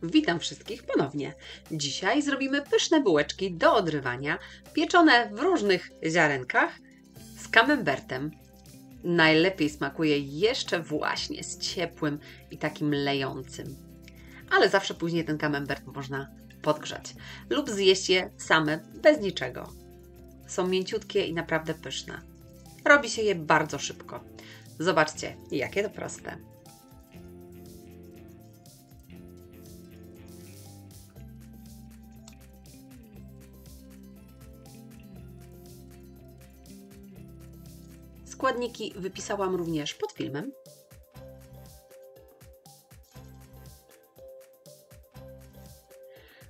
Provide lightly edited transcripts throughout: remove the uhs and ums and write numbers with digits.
Witam wszystkich ponownie. Dzisiaj zrobimy pyszne bułeczki do odrywania, pieczone w różnych ziarenkach z camembertem. Najlepiej smakuje jeszcze właśnie z ciepłym i takim lejącym. Ale zawsze później ten camembert można podgrzać lub zjeść je same bez niczego. Są mięciutkie i naprawdę pyszne. Robi się je bardzo szybko. Zobaczcie, jakie to proste. Składniki wypisałam również pod filmem.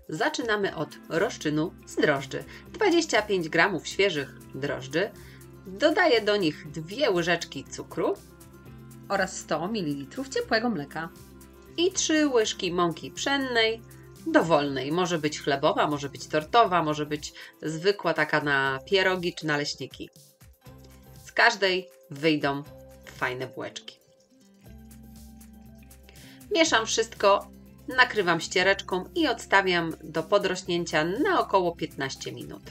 Zaczynamy od rozczynu z drożdży. 25 g świeżych drożdży. Dodaję do nich 2 łyżeczki cukru oraz 100 ml ciepłego mleka i 3 łyżki mąki pszennej dowolnej. Może być chlebowa, może być tortowa, może być zwykła taka na pierogi czy naleśniki. Z każdej wyjdą fajne bułeczki. Mieszam wszystko, nakrywam ściereczką i odstawiam do podrośnięcia na około 15 minut.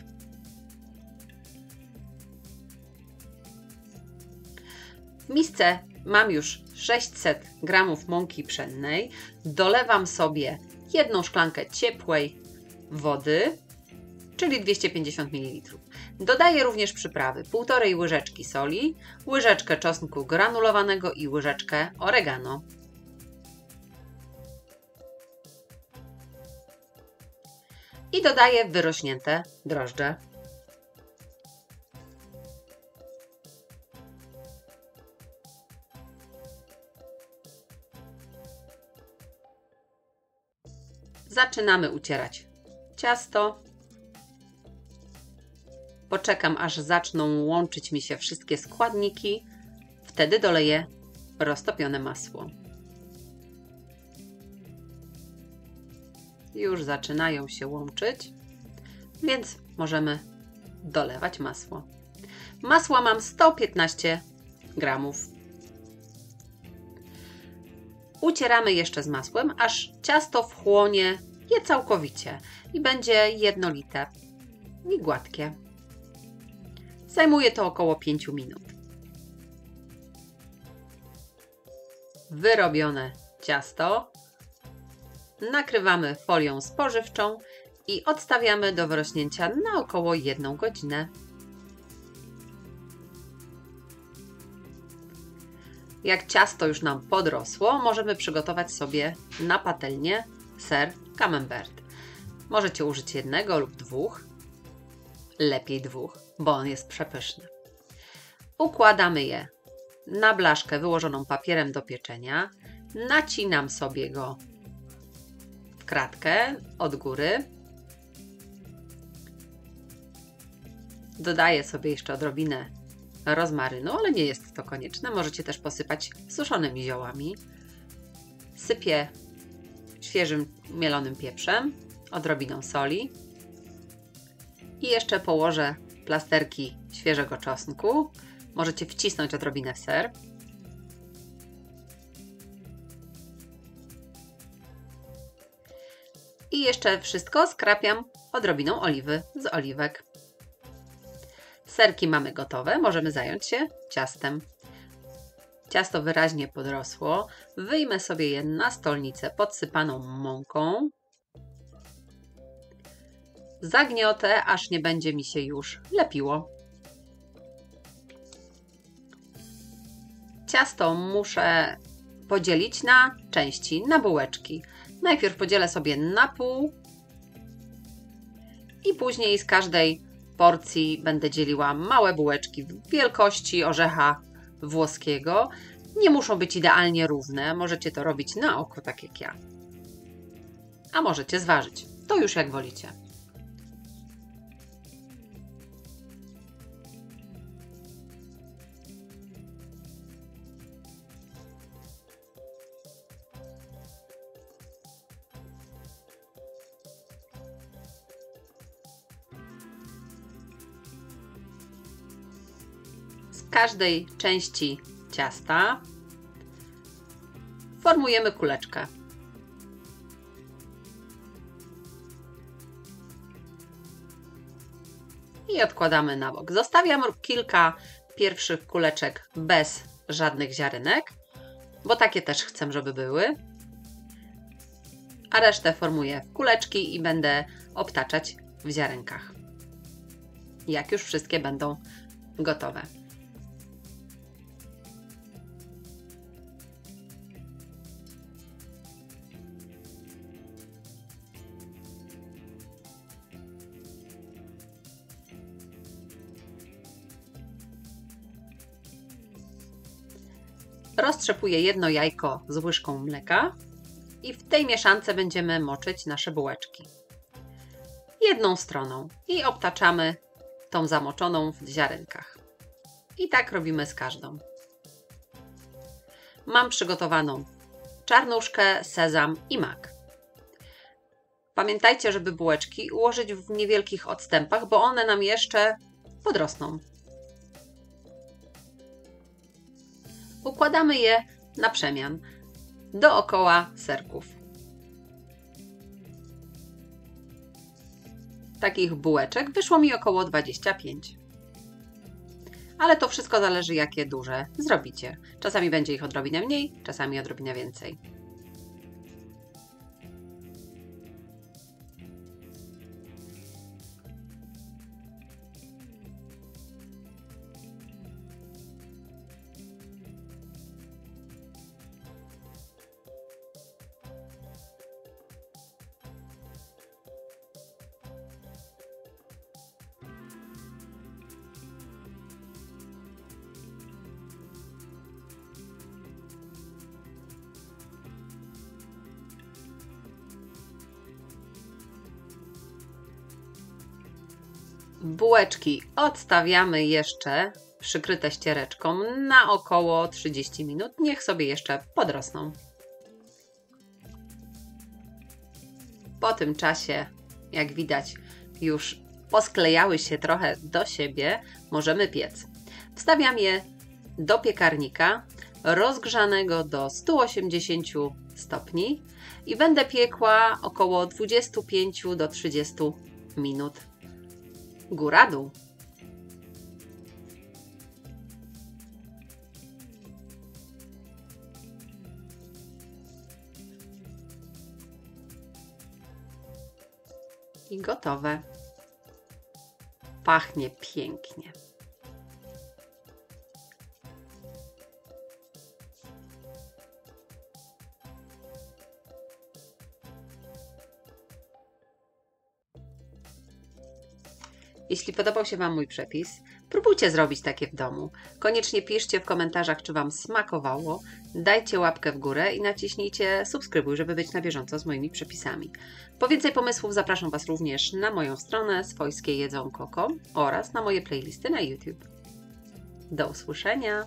W misce mam już 600 g mąki pszennej. Dolewam sobie 1 szklankę ciepłej wody, czyli 250 ml. Dodaję również przyprawy, 1,5 łyżeczki soli, łyżeczkę czosnku granulowanego i łyżeczkę oregano. I dodaję wyrośnięte drożdże. Zaczynamy ucierać ciasto. Poczekam, aż zaczną łączyć mi się wszystkie składniki. Wtedy doleję roztopione masło. Już zaczynają się łączyć, więc możemy dolewać masło. Masła mam 115 g. Ucieramy jeszcze z masłem, aż ciasto wchłonie je całkowicie i będzie jednolite i gładkie. Zajmuje to około 5 minut. Wyrobione ciasto nakrywamy folią spożywczą i odstawiamy do wyrośnięcia na około 1 godzinę. Jak ciasto już nam podrosło, możemy przygotować sobie na patelnię ser camembert. Możecie użyć 1 lub 2, lepiej 2, bo on jest przepyszny. Układamy je na blaszkę wyłożoną papierem do pieczenia. Nacinam sobie go w kratkę od góry. Dodaję sobie jeszcze odrobinę rozmarynu, ale nie jest to konieczne. Możecie też posypać suszonymi ziołami. Sypię świeżym mielonym pieprzem, odrobiną soli i jeszcze położę plasterki świeżego czosnku. Możecie wcisnąć odrobinę w ser. I jeszcze wszystko skrapiam odrobiną oliwy z oliwek. Serki mamy gotowe, możemy zająć się ciastem. Ciasto wyraźnie podrosło. Wyjmę sobie je na stolnicę podsypaną mąką. Zagniotę, aż nie będzie mi się już lepiło. Ciasto muszę podzielić na części, na bułeczki. Najpierw podzielę sobie na pół i później z każdej porcji będę dzieliła małe bułeczki wielkości orzecha włoskiego. Nie muszą być idealnie równe, możecie to robić na oko, tak jak ja. A możecie zważyć, to już jak wolicie. Z każdej części ciasta formujemy kuleczkę. i odkładamy na bok. Zostawiam kilka pierwszych kuleczek bez żadnych ziarenek, bo takie też chcę, żeby były. A resztę formuję w kuleczki i będę obtaczać w ziarenkach, jak już wszystkie będą gotowe. Roztrzepuję jedno jajko z łyżką mleka i w tej mieszance będziemy moczyć nasze bułeczki. Jedną stroną i obtaczamy tą zamoczoną w ziarenkach. I tak robimy z każdą. Mam przygotowaną czarnuszkę, sezam i mak. Pamiętajcie, żeby bułeczki ułożyć w niewielkich odstępach, bo one nam jeszcze podrosną. Układamy je na przemian dookoła serków. Takich bułeczek wyszło mi około 25. Ale to wszystko zależy, jakie duże zrobicie. Czasami będzie ich odrobinę mniej, czasami odrobinę więcej. Bułeczki odstawiamy jeszcze przykryte ściereczką na około 30 minut. Niech sobie jeszcze podrosną. Po tym czasie, jak widać, już posklejały się trochę do siebie, możemy piec. Wstawiam je do piekarnika rozgrzanego do 180 stopni i będę piekła około 25 do 30 minut. Góra-dół. I gotowe. Pachnie pięknie. Jeśli podobał się Wam mój przepis, próbujcie zrobić takie w domu. Koniecznie piszcie w komentarzach, czy Wam smakowało. Dajcie łapkę w górę i naciśnijcie subskrybuj, żeby być na bieżąco z moimi przepisami. Po więcej pomysłów zapraszam Was również na moją stronę swojskiejedzonko.com oraz na moje playlisty na YouTube. Do usłyszenia!